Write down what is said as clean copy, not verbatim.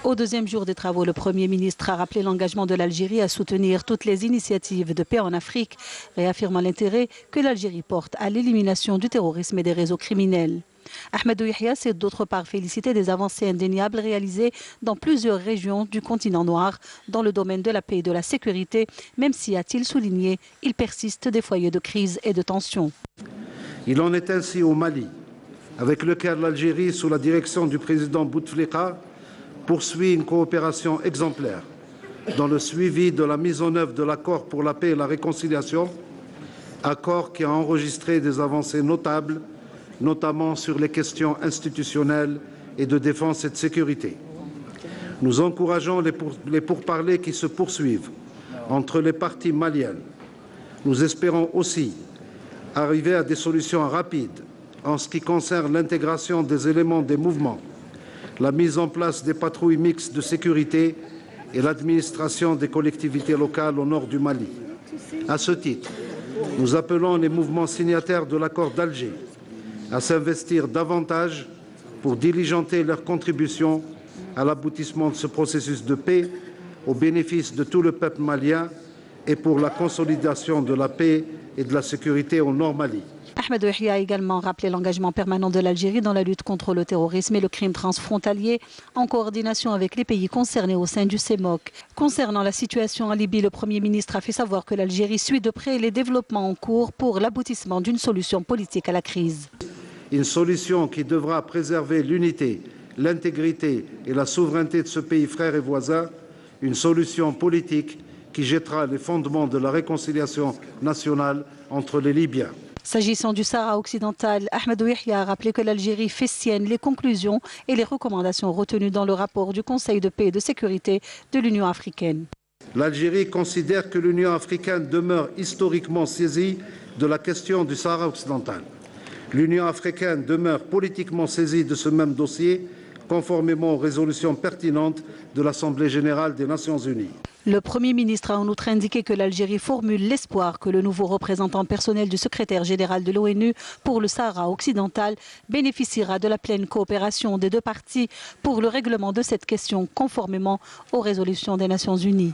Au deuxième jour des travaux, le Premier ministre a rappelé l'engagement de l'Algérie à soutenir toutes les initiatives de paix en Afrique, réaffirmant l'intérêt que l'Algérie porte à l'élimination du terrorisme et des réseaux criminels. Ahmadou Yahia s'est d'autre part félicité des avancées indéniables réalisées dans plusieurs régions du continent noir dans le domaine de la paix et de la sécurité, même si, a-t-il souligné, il persiste des foyers de crise et de tension. Il en est ainsi au Mali, avec lequel l'Algérie, sous la direction du président Bouteflika, poursuit une coopération exemplaire dans le suivi de la mise en œuvre de l'accord pour la paix et la réconciliation, accord qui a enregistré des avancées notables, notamment sur les questions institutionnelles et de défense et de sécurité. Nous encourageons les pourparlers qui se poursuivent entre les parties maliennes. Nous espérons aussi arriver à des solutions rapides en ce qui concerne l'intégration des éléments des mouvements, la mise en place des patrouilles mixtes de sécurité et l'administration des collectivités locales au nord du Mali. À ce titre, nous appelons les mouvements signataires de l'accord d'Alger à s'investir davantage pour diligenter leur contribution à l'aboutissement de ce processus de paix au bénéfice de tout le peuple malien et pour la consolidation de la paix et de la sécurité au Nord Mali. Ahmadou Yahia a également rappelé l'engagement permanent de l'Algérie dans la lutte contre le terrorisme et le crime transfrontalier en coordination avec les pays concernés au sein du CEMOC. Concernant la situation en Libye, le Premier ministre a fait savoir que l'Algérie suit de près les développements en cours pour l'aboutissement d'une solution politique à la crise. Une solution qui devra préserver l'unité, l'intégrité et la souveraineté de ce pays frère et voisin, une solution politique qui jettera les fondements de la réconciliation nationale entre les Libyens. S'agissant du Sahara occidental, Ahmadou Yahia a rappelé que l'Algérie fait sienne les conclusions et les recommandations retenues dans le rapport du Conseil de paix et de sécurité de l'Union africaine. L'Algérie considère que l'Union africaine demeure historiquement saisie de la question du Sahara occidental. L'Union africaine demeure politiquement saisie de ce même dossier, conformément aux résolutions pertinentes de l'Assemblée générale des Nations unies. Le Premier ministre a en outre indiqué que l'Algérie formule l'espoir que le nouveau représentant personnel du secrétaire général de l'ONU pour le Sahara occidental bénéficiera de la pleine coopération des deux parties pour le règlement de cette question conformément aux résolutions des Nations unies.